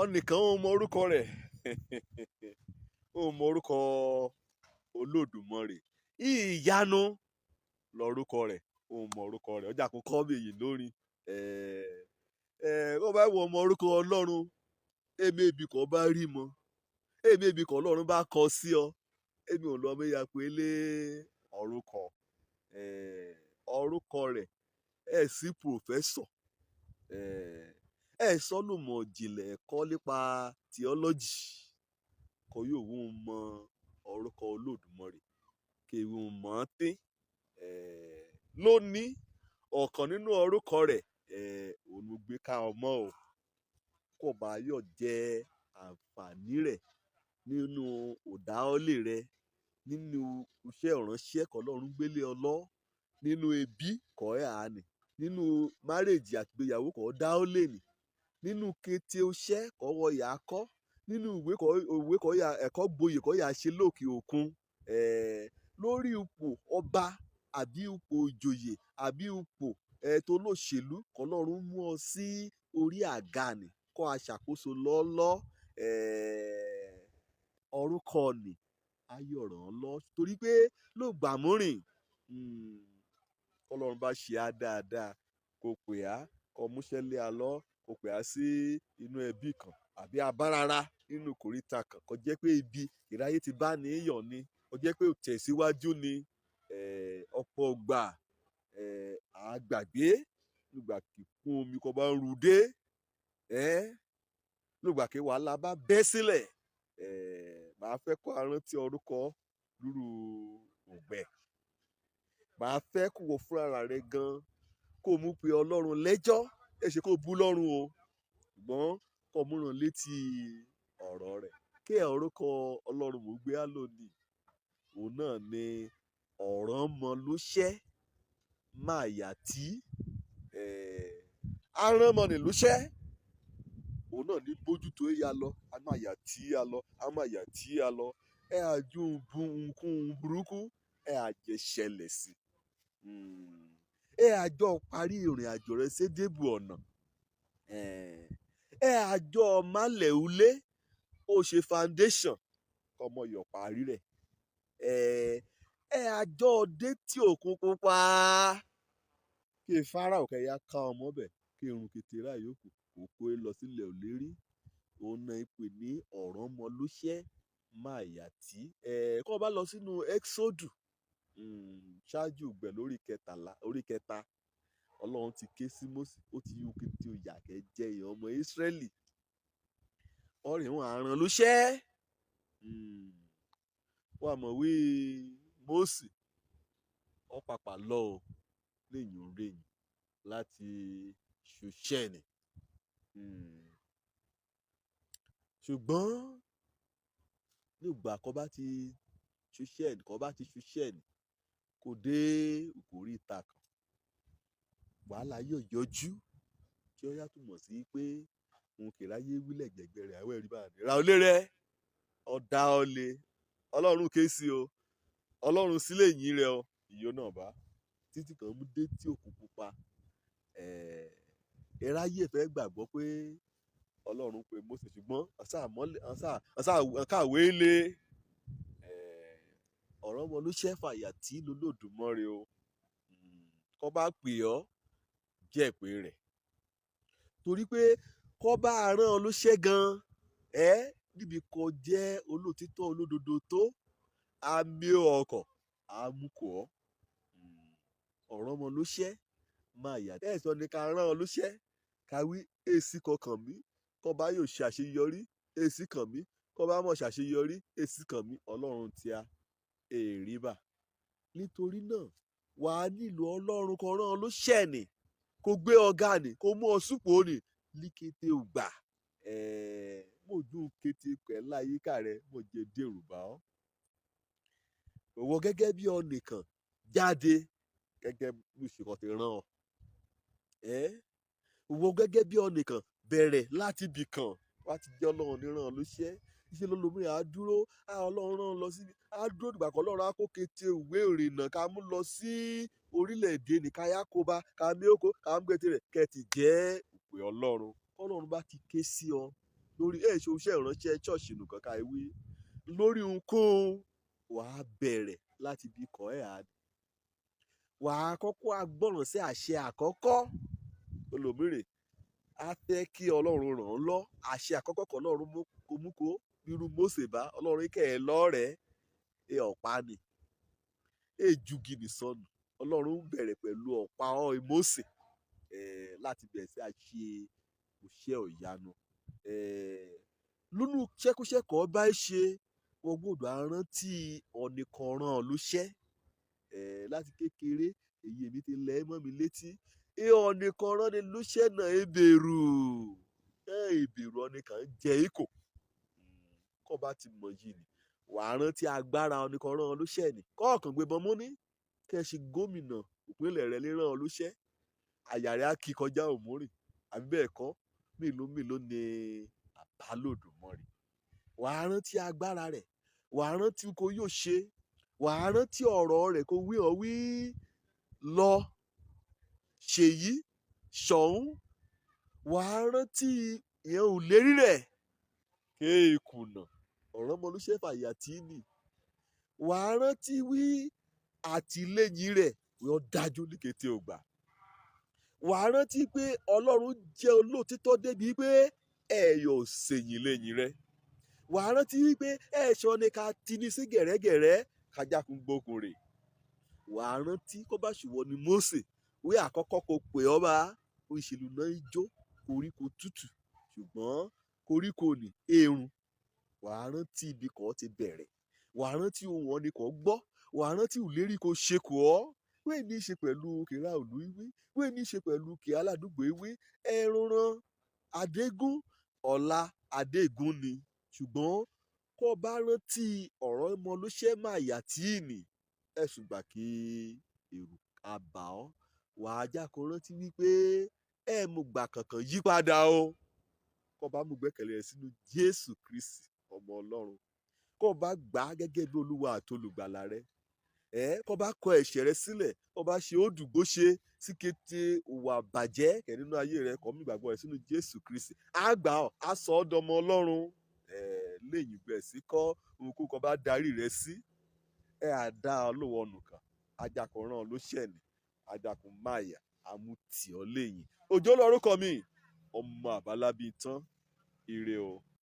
ọnìkan ò mọ orúkọ rẹ̀ ò mọ orúkọ Olódùmarè. Ìyanu lorúkọ rẹ̀, ò mọ orúkọ rẹ̀. Ọjà kò kọ́ mi èyí lórí. Ó bá wọ ọmọ orúkọ Ọlọ́run, èmi èbì kan bá rí mọ, èmi èbì kan Ọlọ́run bá kọ sí ọ, èmi ò lọ méya pé lé orúkọ. Orúkọ rẹ̀ ẹ̀ sí pòfẹ́sọ̀, ẹ̀ sọ́lùmọ̀ jìnlẹ̀ ẹ̀kọ́ nípa theology kò yóò wọ́n mọ orúkọ Olódùmarè kí wọ́n mọ̀ ọ́n tín. Lónìí ọ̀kan nínú orúkọ rẹ̀ olùgbé ká ọmọ o kò bá yọ̀ jẹ́ àǹfààní rẹ̀ nínú òdáọ́lé rẹ̀, nínú iṣẹ́ ìránṣẹ́ k'Ọlọ́run gbélé ọ lọ́, nínú ẹbí kọ́ ẹ̀ àánì, nínú márèjì àtìgbéyàwó kọ́ dáọ́lé nì, nínú kété iṣẹ́ kọ́ wọ yà á kọ́, nínú ìwé kọ́ yà ẹ̀kọ́ gboyè kọ́ yà á ṣe lókè òkun. Lórí ipò ọba àbí ipò ìjòyè àbí ipò tó lóṣèlú k'Ọlọ́run mú ọ sí orí àga nì kọ́ aṣàkóso lọ́ọ́lọ́. Orúkọ nì ayọ̀ ràn án lọ torí pé ló gbàmúrìn. K'Ọlọ́run bá ṣe á dáadáa kò pè á kò múṣẹ́ lé a lọ́, kò pè á sí inú ẹbí kan àbí abárara nínú kòríta kan kò jẹ́ pé ibi ìráyé ti bá ní yàn ni, kò jẹ́ pé tẹ̀síwájú ni. Ọ̀pọ̀ gbà àgbàgbé nígbà tí fún omi kò bá ń ru dé, nígbà tí wàhálà bá bẹ́ sílẹ̀, màá fẹ́ kó rántí orúkọ lúrú ògbẹ́. Màá fẹ́ kó wọ fúnra rẹ̀ gan kó mú pe Ọlọ́run lẹ́jọ́, ẹ ṣe kó bú lọ́rùn o, ṣùgbọ́n kó múràn létí ọ̀rọ̀ rẹ̀. Kí orúkọ Ọlọ́run mò ń gbé á lónìí, òun náà ni Ọ̀rànmọlúṣẹ́ Máyàtí. Aránmọnìlúṣẹ́, òun náà ní bójútó ya lọ, a máa yà tí a lọ, a máa yà tí a lọ. Àjò nǹkan burúkú àjẹṣẹlẹ̀ sí. Àjọ parí ìrìn àjò rẹ̀ sédébù ọ̀nà. Àjọ málẹ̀ulé ó ṣe foundation kọmọ yọ̀ parí rẹ̀. Àjọ dé tí òkun pupa kí Fáráò kẹ́yà ká ọmọ bẹ̀ kí irun kékeré àyòkù òkú lọ sílẹ̀ ò lérí. Òun náà pè ní Ọ̀rànmọlúṣẹ́ Máyàtí. Kó bá lọ sínú Exodus ṣáájú ìgbẹ̀ orí kẹta, Ọlọ́run ti ké sí Mósè, ó ti yú kété òyà kẹ́ jẹ́ èèyàn ọmọ Ísírẹ́lì. Ọ̀rìn wọn àránlúṣẹ́. Wọ́n mọ̀ wí Mósè ó pàpà lọ o léyìn rèyìn láti ṣòṣẹ́ni. Ṣùgbọ́n nígbà kó bá ti ṣòṣẹ́ni kò dé ìkóríta kan, wàhálà yóò yọjú tí ó yàtọ̀ mọ̀ sí pé òun kì í ráyé wílẹ̀ gbẹ̀gbẹ̀ rẹ̀ àwọn ẹ̀rí bá rẹ̀ ra olé rẹ̀ ọ̀dà ọ̀lẹ Ọlọ́run ké sí o, Ọlọ́run sílẹ̀ yín rẹ̀ o, ìyó náà bá títí kan mú dé tí òkun pupa. Ẹ̀ráyé fẹ́ gbàgbọ́ pé Ọlọ́run pé Mósè ṣùgbọ́n ọ̀sàwé lé. Ọ̀rànmọlúṣẹ́ Máyàtí l'Olódùmarè o. Kó bá pè ọ́ jẹ́ pé rẹ̀ torí pé kó bá rán ọ lúṣẹ́ gan níbi kó jẹ́ olótìtọ́ olódodo tó àmì ọkọ̀ àmúkọ́ Ọ̀rànmọlúṣẹ́ Máyàtí. Sọ ni ká rán ọ lúṣẹ́ káwí èsì kọkàn mí kó bá yóò ṣe àṣeyọrí èsì kàn mí kó bá mọ̀ ṣàṣeyọrí èsì kàn mí Ọlọ́run tí a èrì bà. Nítorí náà wà á nílò Ọlọ́run kó rán ọ lúṣẹ́ nì kó gbé ọ̀gá nì kó mú ọ súpò nì ní kété ògbà. Mo dùn kété pẹ̀lú àyíká rẹ̀ mo jẹ dèrò bá ọ. Ìwọ gẹ́gẹ́ bí ọnìkan jáde gẹ́gẹ́ bí ìṣèkọ̀ ti rán ọ. Ìwọ gẹ́gẹ́ bí ọnìkan bẹ̀rẹ̀ láti ibì kan wá ti jẹ́ Ọlọ́run ní rán ọ lúṣẹ́. Iṣẹ́ lọ́lọ́mìíràn á dúró Ọlọ́run rán lọ sí á dúró dìgbà kan Ọlọ́run á kó kété ìwé ìrìnnà ká mú lọ sí orílẹ̀-èdè ní káyà kó bá ká mí oko ká mú gbètè rẹ̀ kẹ́tì jẹ́ ìpè Ọlọ́run. Ọlọ́run bá ti ké sí ọ lórí ṣe iṣẹ́ ìránṣẹ́ ṣọ́ọ̀ṣì nìkan ká wí lórí ohunkóhun wàá bẹ̀rẹ̀ láti bí kọ́ ẹ̀ àdé wàá kọ́kọ́ agbọ́ràn sí àṣẹ àkọ́kọ́ olòmírè á fẹ́ kí ọlọ́run ràn án lọ àṣẹ àkọ́kọ́ kan ọlọ́run mú kó irú Mósè bá ọlọ́run kẹ́ ẹ lọ́rẹ̀ẹ́ ọ̀pá ni èjùgì nìsọnù ọlọ́run bẹ̀rẹ̀ pẹ̀lú ọ̀pá Mósè láti bẹ̀rẹ̀ sí àṣẹ òṣìṣẹ́ ìyanu lónú ṣẹ́kúṣẹ́kọ̀ọ́ bá ṣe wọ́n gbọ́dọ̀ rántí ọ̀nìkọ̀ọ̀ràn lóṣẹ́ láti kékeré èyí èmi ti lẹ́ mọ́ mi létí ọ̀nìkọ̀ọ̀ràn ni lóṣẹ́ náà ìbẹ̀rù ọ̀nìkàn jẹ́ ikò kọ́ bá ti mọ̀ yìí ni wàá rántí agbára ọ̀nìkọ̀ọ̀ràn lóṣẹ́ ni kọ́ọ̀kan gbébọn mú ní kẹ́sì gómìnà ìpínlẹ̀ rẹ̀ léràn lóṣẹ́ àyà rẹ̀ á kí kọjá òmórìn àbí bẹ́ẹ̀ kọ́ mélòó ni àbálòdùmọ̀rì wàá rántí agbára rẹ̀ wàá rántí kó yóò ṣe wàá rántí ọ̀rọ̀ rẹ̀ kó wí ọ wí lọ ṣèyí ṣọ̀hún wàá rántí ìyẹn ò lérí rẹ̀ kéèkùnà ọ̀rọ̀ ọmọlúṣẹ́ fàyàtì nì wàá rántí wí àtìlẹ́yìn rẹ̀ wọ́n dájú ní kété ògbà wàá rántí pé ọlọ́run jẹ́ olóòtítọ́ débi pé yóò ṣèyìn lẹ́yìn rẹ̀ wàá rántí pé ẹ̀ṣọ́ ni ká tini sí gẹ̀rẹ́gẹ̀rẹ́ kájákun gbókun rè wàá rántí kó bá ṣùwọ́ ni Mósè wí àkọ́kọ́ kò pè ọ́ bá ìṣèlú náà ń jó koríko tútù ṣùgbọ́n koríko ní èrùn wàá rántí ibi kan ti bẹ̀rẹ̀ wàá rántí ohun ọ̀nì kan gbọ́ wàá rántí ìlérí kò ṣe kò ọ́ wíì ní í ṣe pẹ̀lú kìrá òlú ìwé wíì ní í ṣe pẹ̀lú kì aládùúgbò ìwé ẹ̀rùnrán adégún ọ̀la adégún ni ṣùgbọ́n kó bá rántí ọ̀rọ̀ ọmọ ló ṣẹ́ máa yà tí ì nì ẹ̀sùn gbà kí èrò àbá ọ́ wàá já kó rántí wípé mo gbà kankan yí padà o kó bá mú gbẹ́kẹ̀lé rẹ̀ sínú Jésù Kristi ọmọ Ọlọ́run kó bá gbà á gẹ́gẹ́ bí Olúwa àti olùgbàlà rẹ̀ kó bá kọ ẹ̀ṣẹ̀ rẹ̀ sílẹ̀ kó bá ṣe ó dùgbò ṣe sí kété òwà bàjẹ́ kẹ̀ nínú ayé rẹ̀ kó mú ìgbàgbọ́ rẹ̀ sínú Jésù Kristi á gbà ọ́ á sọ ọ́ dọmọ Ọlọ́run lẹ́yìn bẹ́ẹ̀ sí kọ́ ohunkóhun kan bá darí rẹ̀ sí àdá olówó ọ̀nù kan ajakọ̀ràn ló ṣẹ̀ni ajakùn máyà àmútì ọ́ lẹ́yìn òjò lórúkọ mi ọmọ àbálábí tán ire o.